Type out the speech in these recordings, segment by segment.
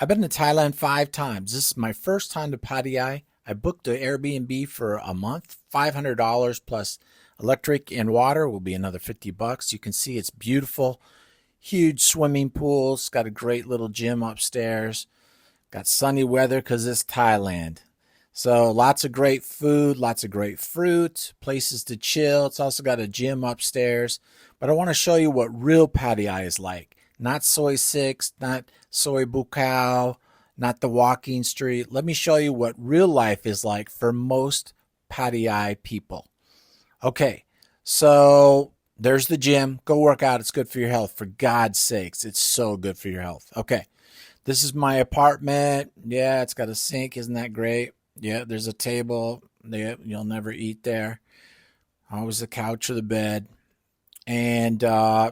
I've been to Thailand 5 times. This is my first time to Pattaya. I booked an Airbnb for a month, $500 plus electric and water will be another $50. You can see it's beautiful, huge swimming pool. It's got a great little gym upstairs. Got sunny weather because it's Thailand. So lots of great food, lots of great fruit, places to chill. It's also got a gym upstairs. But I want to show you what real pad thai is like. Not soy six, not soy bukkao, not the walking street. Let me show you what real life is like for most pad thai people. Okay, so there's the gym. Go work out. It's good for your health. For God's sakes, it's so good for your health. Okay, this is my apartment. Yeah, it's got a sink. Isn't that great? Yeah, there's a table. Yeah, you'll never eat there. Always the couch or the bed. And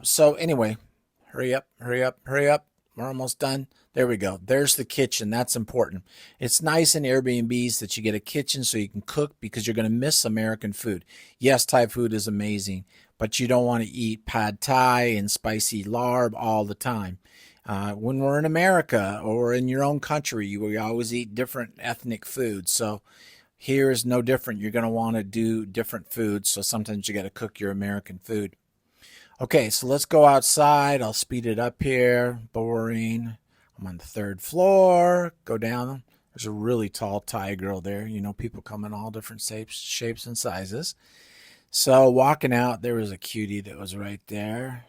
so anyway, hurry up, hurry up, hurry up. We're almost done. There we go. There's the kitchen. That's important. It's nice in Airbnbs that you get a kitchen so you can cook because you're going to miss American food. Yes, Thai food is amazing, but you don't want to eat pad thai and spicy larb all the time. When we're in America or in your own country, we always eat different ethnic foods. So here is no different. You're going to want to do different foods. So sometimes you got to cook your American food. Okay, so let's go outside. I'll speed it up here. Boring. I'm on the third floor. Go down. There's a really tall Thai girl there. You know, people come in all different shapes and sizes. So walking out, there was a cutie that was right there.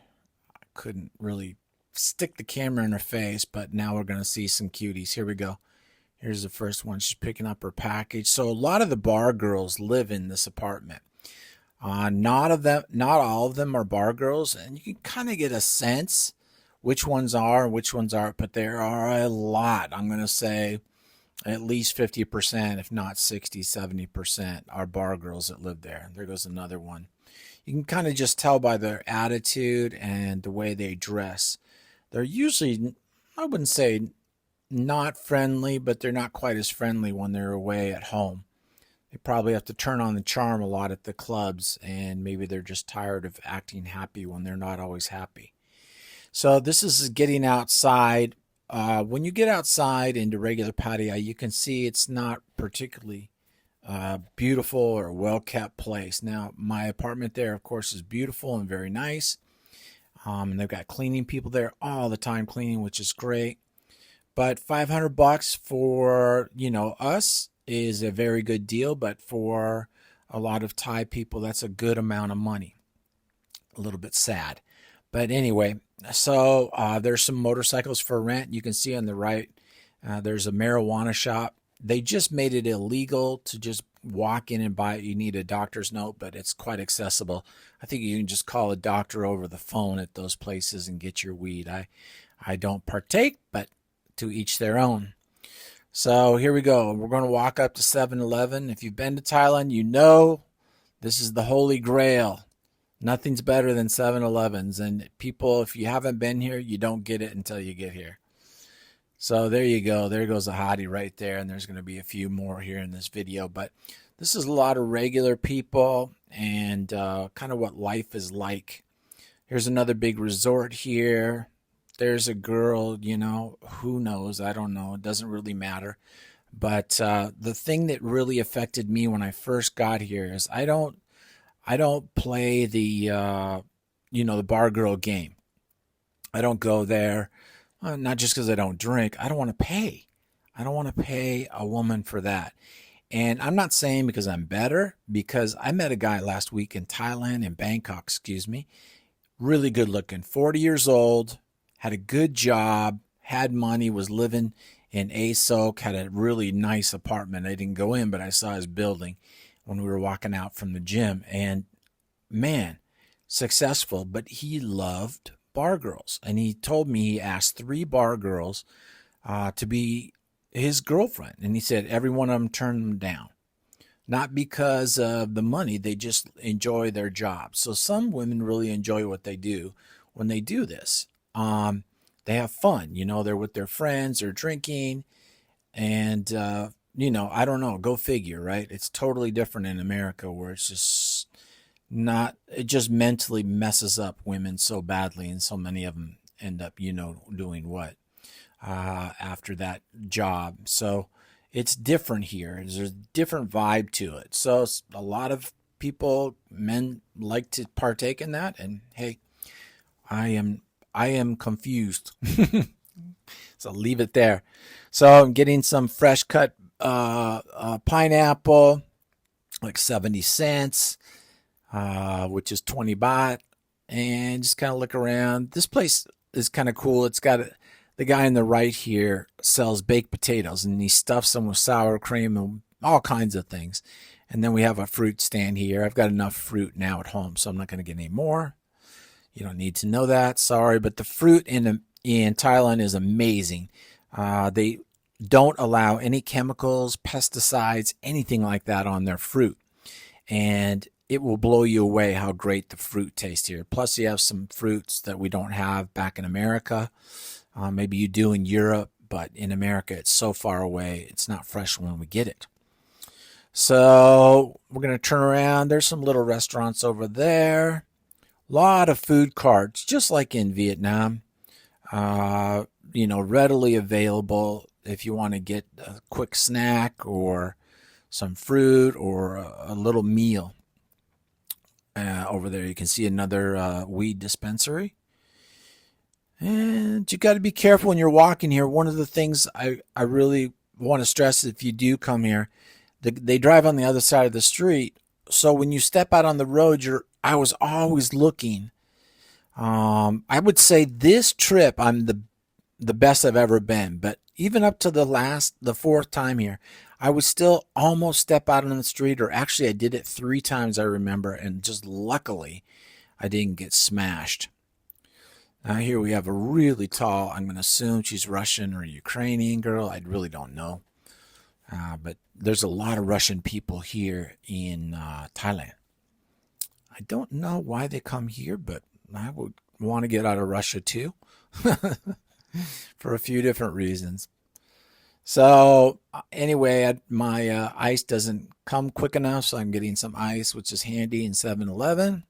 I couldn't really stick the camera in her face, but now we're going to see some cuties. Here we go. Here's the first one. She's picking up her package. So a lot of the bar girls live in this apartment. Not all of them are bar girls, and you can kind of get a sense which ones are and which ones aren't, but there are a lot. I'm going to say at least 50%, if not 60, 70% are bar girls that live there. There goes another one. You can kind of just tell by their attitude and the way they dress. They're usually, I wouldn't say not friendly, but they're not quite as friendly when they're away at home. They probably have to turn on the charm a lot at the clubs, and maybe they're just tired of acting happy when they're not always happy. So this is getting outside. When you get outside into regular patio, you can see it's not particularly beautiful or well kept place. Now, my apartment there, of course, is beautiful and very nice. And they've got cleaning people there all the time cleaning, which is great. But $500 for, us is a very good deal. But for a lot of Thai people, that's a good amount of money. A little bit sad. But anyway, so there's some motorcycles for rent. You can see on the right, there's a marijuana shop. They just made it illegal to just walk in and buy it. You need a doctor's note, but it's quite accessible. I think you can just call a doctor over the phone at those places and get your weed. I don't partake, but to each their own. So here we go. We're going to walk up to 7-Eleven. If you've been to Thailand, you know this is the holy grail. Nothing's better than 7-Elevens. And people, if you haven't been here, you don't get it until you get here. So there you go. There goes a hottie right there. And there's going to be a few more here in this video. But this is a lot of regular people and kind of what life is like. Here's another big resort here. There's a girl, who knows? I don't know. It doesn't really matter. But the thing that really affected me when I first got here is I don't play the bar girl game. I don't go there, not just because I don't drink. I don't want to pay. I don't want to pay a woman for that. And I'm not saying because I'm better, because I met a guy last week in Thailand, in Bangkok, excuse me, really good looking, 40 years old, had a good job, had money, was living in ASOK, had a really nice apartment. I didn't go in, but I saw his building when we were walking out from the gym. And man, successful, but he loved bar girls. And he told me he asked 3 bar girls to be his girlfriend. And he said every one of them turned them down. Not because of the money, they just enjoy their job. So some women really enjoy what they do when they do this. They have fun, they're with their friends, they're drinking, and I don't know, go figure, right? It's totally different in America where it's just not, it just mentally messes up women so badly, and so many of them end up, doing what? after that job. So it's different here. There's a different vibe to it. So a lot of people, men, like to partake in that. And hey, I am I am confused. So leave it there. So I'm getting some fresh cut pineapple, like 70 cents, which is 20 baht, and just kind of look around. This place is kind of cool. It's got the guy on the right here sells baked potatoes, and he stuffs them with sour cream and all kinds of things. And then we have a fruit stand here. I've got enough fruit now at home, so I'm not going to get any more. You don't need to know that. Sorry, but the fruit in Thailand is amazing. They don't allow any chemicals, pesticides, anything like that on their fruit, and it will blow you away how great the fruit tastes here. Plus, you have some fruits that we don't have back in America. Maybe you do in Europe, but in America, it's so far away, it's not fresh when we get it. So we're going to turn around. There's some little restaurants over there. A lot of food carts, just like in Vietnam. Readily available if you want to get a quick snack or some fruit or a little meal. Over there, you can see another weed dispensary. And you got to be careful when you're walking here. One of the things I really want to stress if you do come here, they drive on the other side of the street. So when you step out on the road, I was always looking. I would say this trip, I'm the best I've ever been. But even up to the fourth time here, I would still almost step out on the street, or actually I did it 3 times, I remember, and just luckily I didn't get smashed. Now here we have a really tall, I'm going to assume she's Russian or Ukrainian girl. I really don't know. But there's a lot of Russian people here in Thailand. I don't know why they come here, but I would want to get out of Russia too for a few different reasons. So anyway, my ice doesn't come quick enough, so I'm getting some ice, which is handy in 7-Eleven.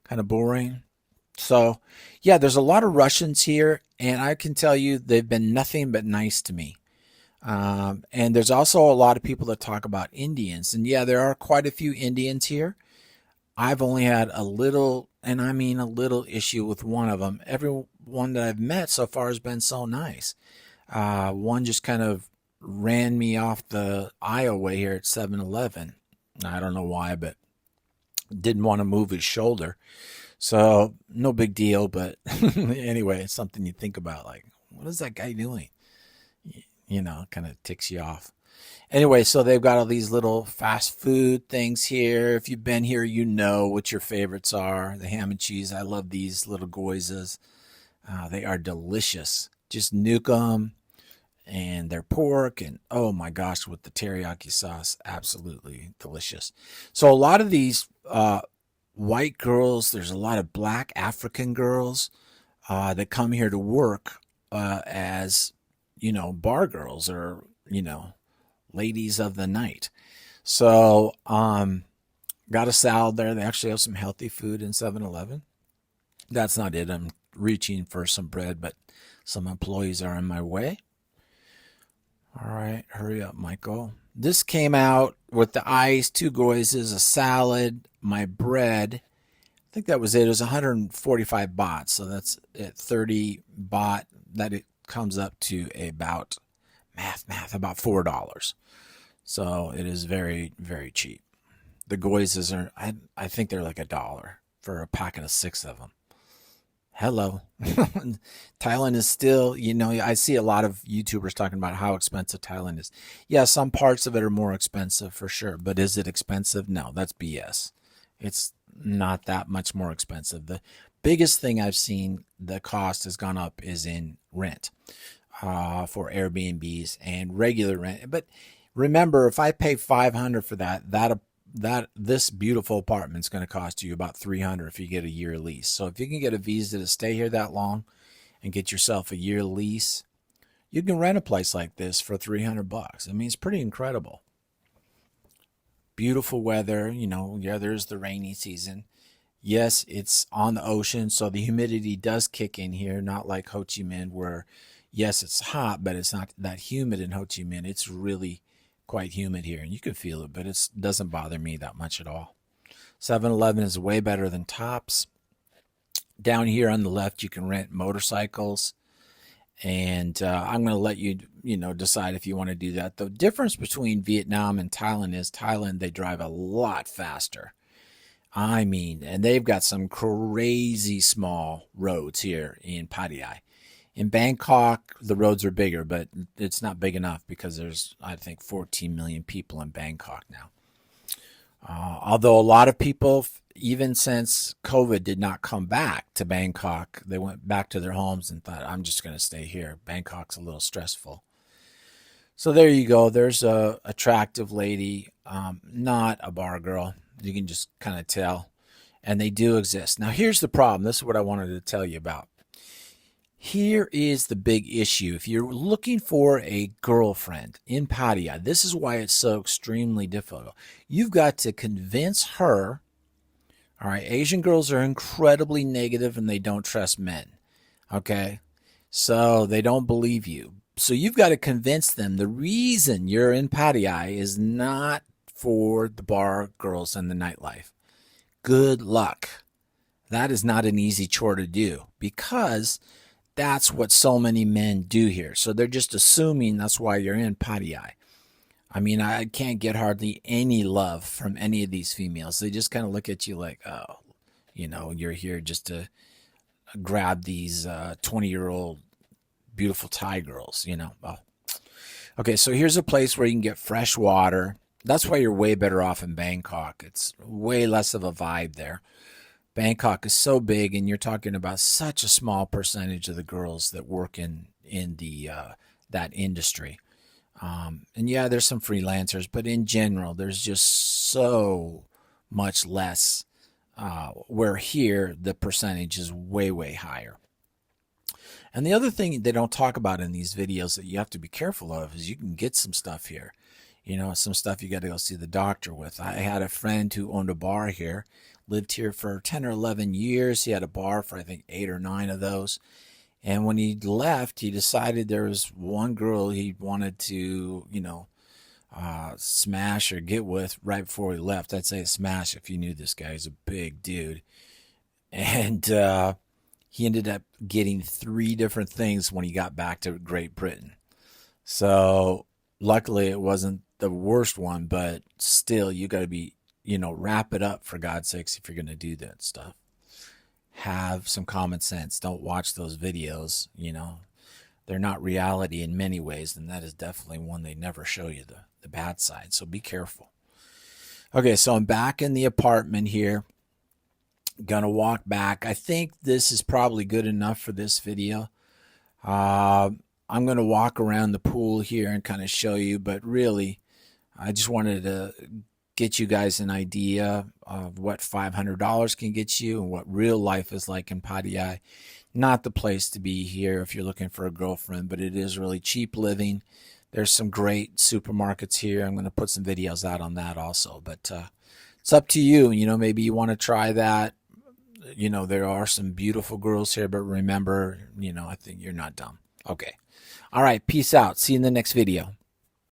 Kind of boring. So yeah, there's a lot of Russians here, and I can tell you they've been nothing but nice to me. And there's also a lot of people that talk about Indians, and yeah, there are quite a few Indians here. I've only had a little, and I mean a little, issue with one of them. Everyone that I've met so far has been so nice. One just kind of ran me off the aisleway here at 7-Eleven. I don't know why, but didn't want to move his shoulder. So no big deal, but anyway, it's something you think about, like, what is that guy doing? Kind of ticks you off. Anyway, so they've got all these little fast food things here. If you've been here, you know what your favorites are. The ham and cheese. I love these little goizas. They are delicious. Just nuke them, and their pork, and oh my gosh, with the teriyaki sauce, absolutely delicious. So a lot of these white girls, there's a lot of black African girls that come here to work as bar girls, or ladies of the night. So got a salad there. They actually have some healthy food in 7-Eleven. That's not it. I'm reaching for some bread, but some employees are in my way. All right, hurry up, Michael. This came out with the ice, 2 goizes, a salad, my bread. I think that was it. It was 145 baht, so that's at 30 baht. That it comes up to about about $4. So it is very, very cheap. The goizes are, I think they're like $1 for a packet of 6 of them. Hello. Thailand is still, I see a lot of YouTubers talking about how expensive Thailand is. Yeah, some parts of it are more expensive for sure, but is it expensive? No, that's BS. It's not that much more expensive. The biggest thing I've seen the cost has gone up is in rent for Airbnbs and regular rent. But remember, if I pay 500 for that this beautiful apartment's going to cost you about 300 if you get a year lease. So if you can get a visa to stay here that long and get yourself a year lease, you can rent a place like this for 300 bucks. I mean, it's pretty incredible. Beautiful weather, yeah, there's the rainy season. Yes, it's on the ocean, so the humidity does kick in here, not like Ho Chi Minh where, Yes, it's hot, but it's not that humid in Ho Chi Minh. It's really quite humid here, and you can feel it, but it doesn't bother me that much at all. 7-Eleven is way better than Tops. Down here on the left, you can rent motorcycles, and I'm going to let you, decide if you want to do that. The difference between Vietnam and Thailand is Thailand, they drive a lot faster. I mean, and they've got some crazy small roads here in Pattaya. In Bangkok, the roads are bigger, but it's not big enough because there's, I think, 14 million people in Bangkok now. Although a lot of people, even since COVID, did not come back to Bangkok. They went back to their homes and thought, I'm just going to stay here. Bangkok's a little stressful. So there you go. There's a attractive lady, not a bar girl. You can just kind of tell. And they do exist. Now, here's the problem. This is what I wanted to tell you about. Here is the big issue. If you're looking for a girlfriend in Pattaya, this is why it's so extremely difficult. You've got to convince her. All right, Asian girls are incredibly negative and they don't trust men. Okay, so they don't believe you. So you've got to convince them the reason you're in Pattaya is not for the bar girls and the nightlife. Good luck. That is not an easy chore to do because that's what so many men do here. So they're just assuming that's why you're in Pattaya. I mean, I can't get hardly any love from any of these females. They just kind of look at you like, oh, you're here just to grab these 20-year-old beautiful Thai girls, Oh. Okay, so here's a place where you can get fresh water. That's why you're way better off in Bangkok. It's way less of a vibe there. Bangkok is so big, and you're talking about such a small percentage of the girls that work in the that industry. And yeah, there's some freelancers, but in general, there's just so much less. Where here, the percentage is way, way higher. And the other thing they don't talk about in these videos that you have to be careful of is you can get some stuff here. Some stuff you got to go see the doctor with. I had a friend who owned a bar here, lived here for 10 or 11 years. He had a bar for, I think, 8 or 9 of those. And when he left, he decided there was one girl he wanted to, smash or get with right before he left. I'd say smash if you knew this guy. He's a big dude. And he ended up getting 3 different things when he got back to Great Britain. So luckily it wasn't the worst one, but still you got to be, wrap it up for God's sakes if you're going to do that stuff. Have some common sense. Don't watch those videos, They're not reality in many ways, and that is definitely one they never show you, the bad side. So be careful. Okay, so I'm back in the apartment here. Gonna walk back. I think this is probably good enough for this video. I'm going to walk around the pool here and kind of show you, but really, I just wanted to get you guys an idea of what $500 can get you and what real life is like in Pattaya. Not the place to be here if you're looking for a girlfriend, but it is really cheap living. There's some great supermarkets here. I'm going to put some videos out on that also, but it's up to you. Maybe you want to try that. There are some beautiful girls here, but remember, I think you're not dumb. Okay. All right. Peace out. See you in the next video.